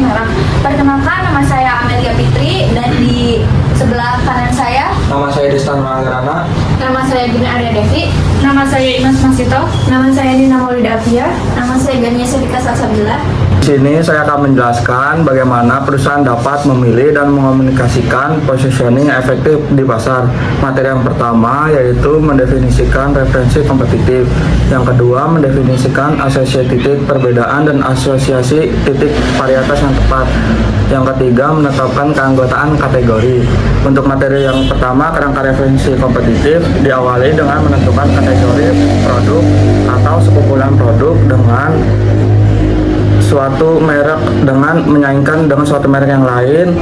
merek. Perkenalkan, nama saya Amelia Fitri dan di sebelah kanan saya Nama saya Destan Maharana. nama saya Gina Arya Devi, Nama saya Imas Masito. nama saya Dina Maulida Afia, nama saya Gania Sedika Salsabila. Di sini saya akan menjelaskan bagaimana perusahaan dapat memilih dan mengomunikasikan positioning efektif di pasar. Materi yang pertama yaitu mendefinisikan referensi kompetitif. Yang kedua, mendefinisikan asosiasi titik perbedaan dan asosiasi titik varietas yang tepat. Yang ketiga, menetapkan keanggotaan kategori. Untuk materi yang pertama, kerangka referensi kompetitif diawali dengan menentukan kategori produk atau sekumpulan produk dengan suatu merek dengan menyaingkan dengan suatu merek yang lain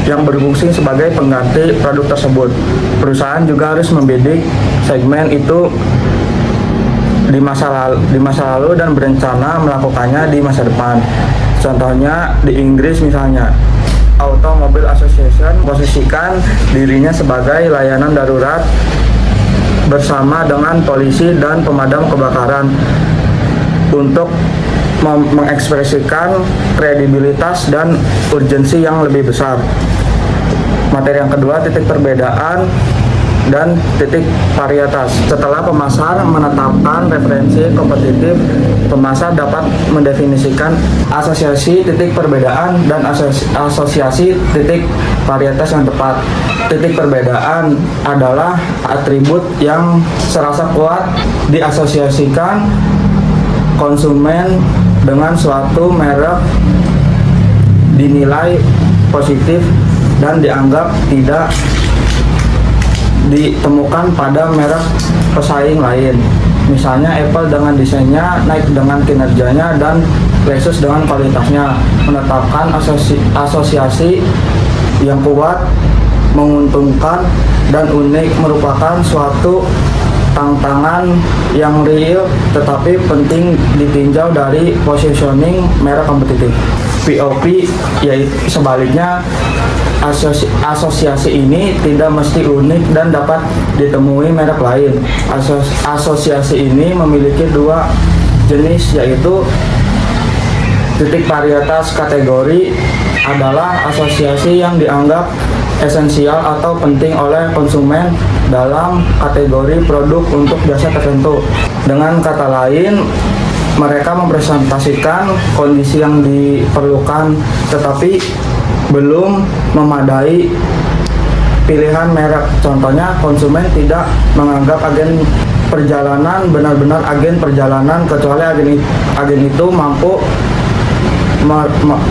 yang berfungsi sebagai pengganti produk tersebut. Perusahaan juga harus membidik segmen itu di masa lalu dan berencana melakukannya di masa depan. Contohnya di Inggris misalnya, Automobile Association memposisikan dirinya sebagai layanan darurat bersama dengan polisi dan pemadam kebakaran untuk mengekspresikan kredibilitas dan urgensi yang lebih besar. Materi yang kedua, titik perbedaan dan titik varietas. Setelah pemasar menetapkan referensi kompetitif, pemasar dapat mendefinisikan asosiasi titik perbedaan dan asosiasi titik varietas yang tepat. Titik perbedaan adalah atribut yang serasa kuat diasosiasikan konsumen dengan suatu merek dinilai positif dan dianggap tidak ditemukan pada merek pesaing lain. Misalnya Apple dengan desainnya, Nike dengan kinerjanya, dan Lexus dengan kualitasnya. Menetapkan asosiasi yang kuat, menguntungkan, dan unik merupakan suatu tantangan yang real tetapi penting ditinjau dari positioning merek kompetitif. POP yaitu sebaliknya, asosiasi ini tidak mesti unik dan dapat ditemui merek lain. Asosiasi ini memiliki dua jenis, yaitu titik varietas kategori adalah asosiasi yang dianggap esensial atau penting oleh konsumen dalam kategori produk untuk jasa tertentu. Dengan kata lain, mereka mempresentasikan kondisi yang diperlukan tetapi belum memadai pilihan merek. Contohnya, konsumen tidak menganggap agen perjalanan benar-benar agen perjalanan kecuali agen itu mampu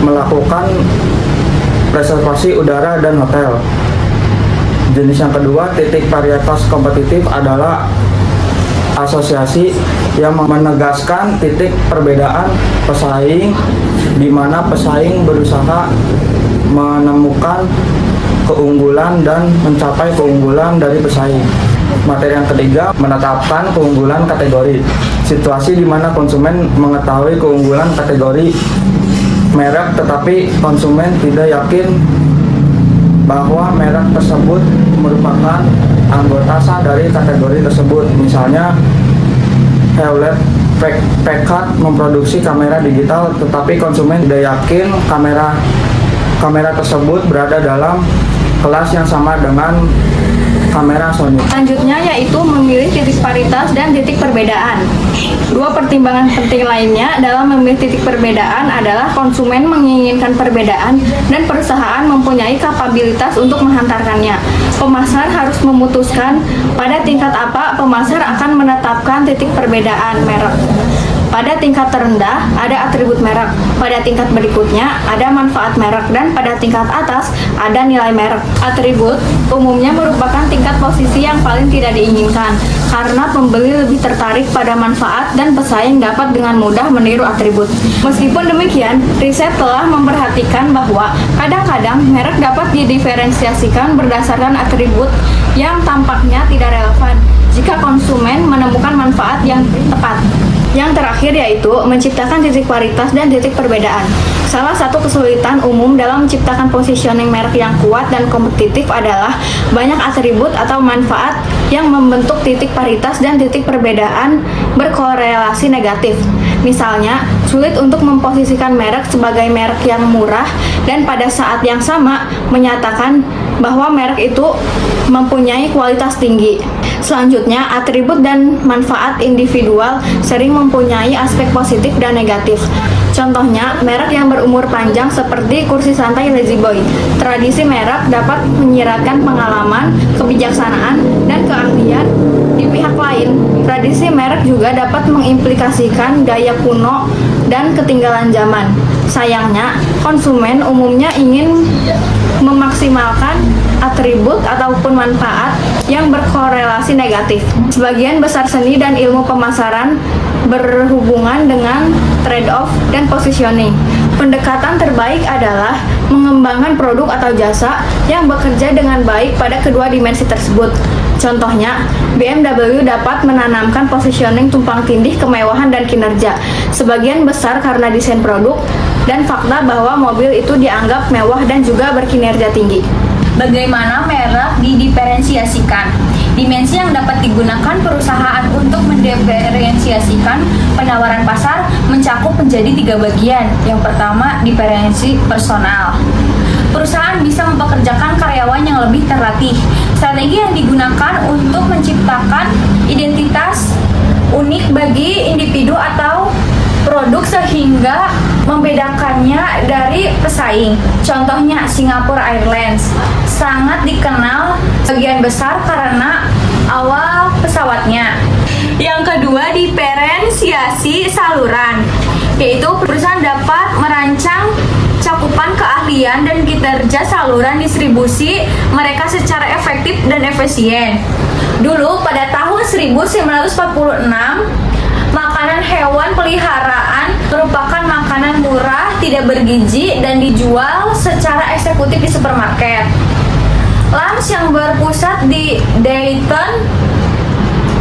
melakukan reservasi udara dan hotel. Jenis yang kedua, titik varietas kompetitif adalah asosiasi yang menegaskan titik perbedaan pesaing, di mana pesaing berusaha menemukan keunggulan dan mencapai keunggulan dari pesaing. Materi yang ketiga, menetapkan keunggulan kategori. Situasi di mana konsumen mengetahui keunggulan kategori merek tetapi konsumen tidak yakin bahwa merek tersebut merupakan anggota sah dari kategori tersebut. Misalnya, Hewlett Packard memproduksi kamera digital tetapi konsumen tidak yakin kamera tersebut berada dalam kelas yang sama dengan kamera Sony. Selanjutnya yaitu memilih titik paritas dan titik perbedaan. Dua pertimbangan penting lainnya dalam memilih titik perbedaan adalah konsumen menginginkan perbedaan dan perusahaan mempunyai kapabilitas untuk menghantarkannya. Pemasar harus memutuskan pada tingkat apa pemasar akan menetapkan titik perbedaan merek. Pada tingkat terendah ada atribut merek, pada tingkat berikutnya ada manfaat merek, dan pada tingkat atas ada nilai merek. Atribut umumnya merupakan tingkat posisi yang paling tidak diinginkan karena pembeli lebih tertarik pada manfaat dan pesaing dapat dengan mudah meniru atribut. Meskipun demikian, riset telah memperhatikan bahwa kadang-kadang merek dapat didiferensiasikan berdasarkan atribut yang tampaknya tidak relevan jika konsumen menemukan manfaat yang tepat. Yang terakhir yaitu menciptakan titik paritas dan titik perbedaan. Salah satu kesulitan umum dalam menciptakan positioning merek yang kuat dan kompetitif adalah banyak atribut atau manfaat yang membentuk titik paritas dan titik perbedaan berkorelasi negatif. Misalnya, sulit untuk memposisikan merek sebagai merek yang murah dan pada saat yang sama menyatakan bahwa merek itu mempunyai kualitas tinggi. Selanjutnya, atribut dan manfaat individual sering mempunyai aspek positif dan negatif. Contohnya, merek yang berumur panjang seperti kursi santai La-Z-Boy. Tradisi merek dapat menyiratkan pengalaman, kebijaksanaan, dan keahlian. Di pihak lain, tradisi merek juga dapat mengimplikasikan gaya kuno dan ketinggalan zaman. Sayangnya, konsumen umumnya ingin memaksimalkan atribut ataupun manfaat yang berkorelasi negatif. Sebagian besar seni dan ilmu pemasaran berhubungan dengan trade-off dan positioning. Pendekatan terbaik adalah mengembangkan produk atau jasa yang bekerja dengan baik pada kedua dimensi tersebut. Contohnya, BMW dapat menanamkan positioning tumpang tindih kemewahan dan kinerja, sebagian besar karena desain produk dan fakta bahwa mobil itu dianggap mewah dan juga berkinerja tinggi. Bagaimana merek didiferensiasikan? Dimensi yang dapat digunakan perusahaan untuk mendiferensiasikan penawaran pasar mencakup menjadi 3 bagian. Yang pertama, diferensi personal. Perusahaan bisa mempekerjakan karyawan yang lebih terlatih. Strategi yang digunakan untuk menciptakan identitas unik bagi individu atau produk sehingga membedakannya dari pesaing. Contohnya Singapore Airlines sangat dikenal sebagian besar karena awal pesawatnya. Yang kedua, diferensiasi saluran, yaitu perusahaan dapat merancang cakupan keahlian dan kinerja saluran distribusi mereka secara efektif dan efisien. Dulu pada tahun 1946, makanan hewan peliharaan merupakan makanan murah, tidak bergizi, dan dijual secara eksekutif di supermarket. Lams yang berpusat di Dayton,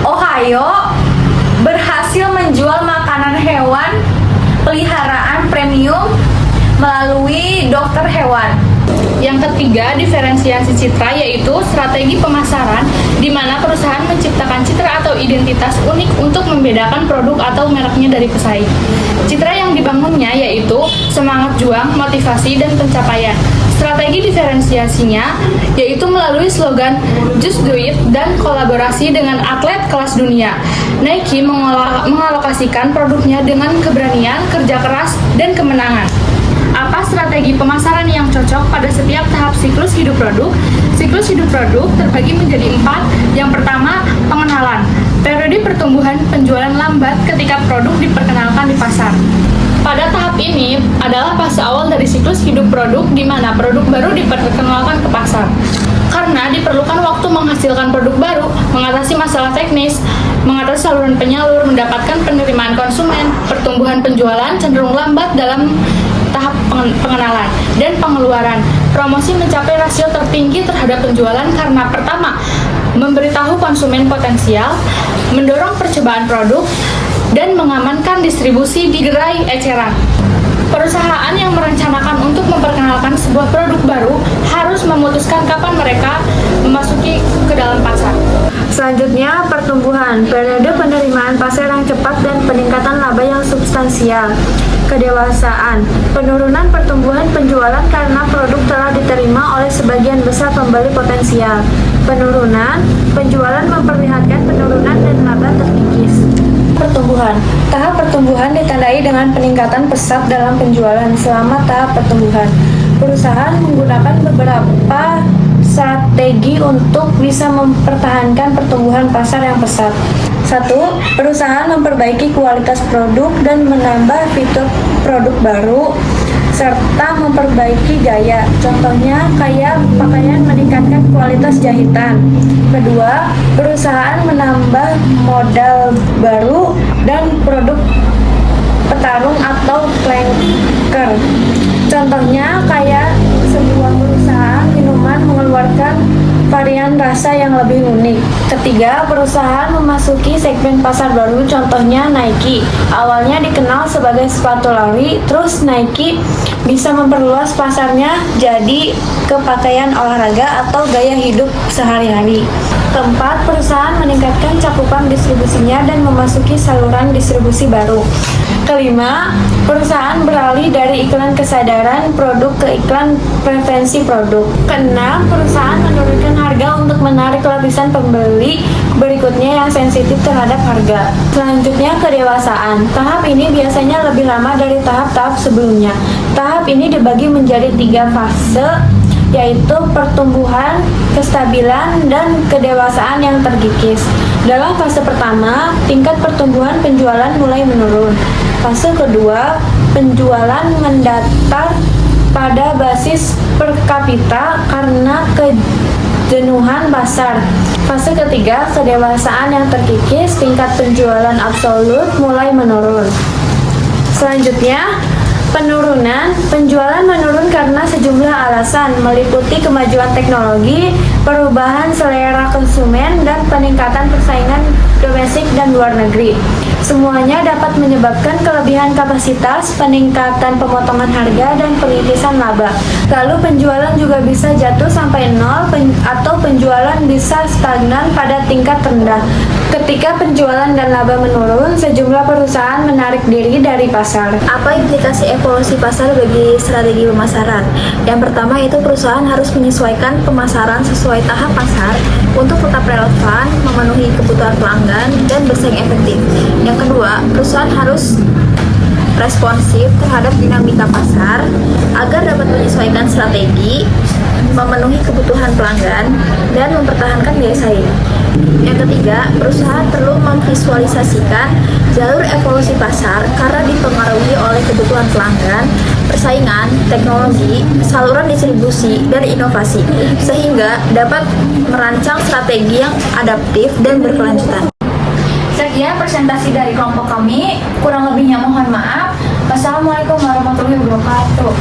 Ohio, berhasil menjual makanan hewan peliharaan premium melalui dokter hewan. Yang ketiga, diferensiasi citra, yaitu strategi pemasaran di mana perusahaan menciptakan citra atau identitas unik untuk membedakan produk atau mereknya dari pesaing. Citra yang dibangunnya yaitu semangat juang, motivasi, dan pencapaian. Strategi diferensiasinya yaitu melalui slogan Just Do It dan kolaborasi dengan atlet kelas dunia. Nike mengalokasikan produknya dengan keberanian, kerja keras, dan kemenangan. Apa strategi pemasaran yang cocok pada setiap tahap siklus hidup produk? Siklus hidup produk terbagi menjadi 4. Yang pertama, pengenalan. Periode pertumbuhan penjualan lambat ketika produk diperkenalkan di pasar. Pada tahap ini adalah fase awal dari siklus hidup produk di mana produk baru diperkenalkan ke pasar. Karena diperlukan waktu menghasilkan produk baru, mengatasi masalah teknis, mengatasi saluran penyalur, mendapatkan penerimaan konsumen, pertumbuhan penjualan cenderung lambat dalam tahap pengenalan dan pengeluaran. Promosi mencapai rasio tertinggi terhadap penjualan karena pertama, memberitahu konsumen potensial, mendorong percobaan produk, dan mengamankan distribusi di gerai eceran. Perusahaan yang merencanakan untuk memperkenalkan sebuah produk baru harus memutuskan kapan mereka memasuki ke dalam pasar. Selanjutnya, pertumbuhan, periode penerimaan pasar yang cepat dan peningkatan laba yang substansial. Kedewasaan, penurunan pertumbuhan penjualan karena produk telah diterima oleh sebagian besar pembeli potensial. Penurunan, penjualan memperlihatkan penurunan dan laba terkikis. Pertumbuhan, tahap pertumbuhan ditandai dengan peningkatan pesat dalam penjualan selama tahap pertumbuhan. Perusahaan menggunakan beberapa strategi untuk bisa mempertahankan pertumbuhan pasar yang pesat. 1. Perusahaan memperbaiki kualitas produk dan menambah fitur produk baru serta memperbaiki gaya. Contohnya kayak pakaian meningkatkan kualitas jahitan. Kedua, perusahaan menambah modal baru dan produk petarung atau flanker. Contohnya kayak sebuah perusahaan minuman mengeluarkan varian rasa yang lebih unik. Ketiga, perusahaan memasuki segmen pasar baru, contohnya Nike. Awalnya dikenal sebagai sepatu lari, terus Nike bisa memperluas pasarnya jadi ke pakaian olahraga atau gaya hidup sehari-hari. keempat, perusahaan meningkatkan cakupan distribusinya dan memasuki saluran distribusi baru. Kelima, perusahaan beralih dari iklan kesadaran produk ke iklan preferensi produk. Keenam, perusahaan menurunkan harga untuk menarik lapisan pembeli berikutnya yang sensitif terhadap harga. Selanjutnya, kedewasaan. Tahap ini biasanya lebih lama dari tahap-tahap sebelumnya. Tahap ini dibagi menjadi 3 fase, yaitu pertumbuhan, kestabilan, dan kedewasaan yang terkikis. Dalam fase pertama, tingkat pertumbuhan penjualan mulai menurun. Fase kedua, penjualan mendatar pada basis per kapita karena kejenuhan pasar. Fase ketiga, kedewasaan yang terkikis, tingkat penjualan absolut mulai menurun. Selanjutnya, penurunan. Penjualan menurun karena sejumlah alasan, meliputi kemajuan teknologi, perubahan selera konsumen, dan peningkatan persaingan domestik dan luar negeri. Semuanya dapat menyebabkan kelebihan kapasitas, peningkatan pemotongan harga, dan penipisan laba. Lalu penjualan juga bisa jatuh sampai nol atau penjualan bisa stagnan pada tingkat rendah. Ketika penjualan dan laba menurun, sejumlah perusahaan menarik diri dari pasar. Apa implikasi evolusi pasar bagi strategi pemasaran? Yang pertama itu perusahaan harus menyesuaikan pemasaran sesuai tahap pasar untuk tetap relevan, memenuhi kebutuhan pelanggan, dan bersaing efektif. Yang kedua, perusahaan harus responsif terhadap dinamika pasar agar dapat menyesuaikan strategi, memenuhi kebutuhan pelanggan, dan mempertahankan daya saing. Yang ketiga, perusahaan perlu memvisualisasikan jalur evolusi pasar karena dipengaruhi oleh kebutuhan pelanggan, persaingan, teknologi, saluran distribusi, dan inovasi, sehingga dapat merancang strategi yang adaptif dan berkelanjutan. Sekian presentasi dari kelompok kami, kurang lebihnya mohon maaf. Wassalamualaikum warahmatullahi wabarakatuh.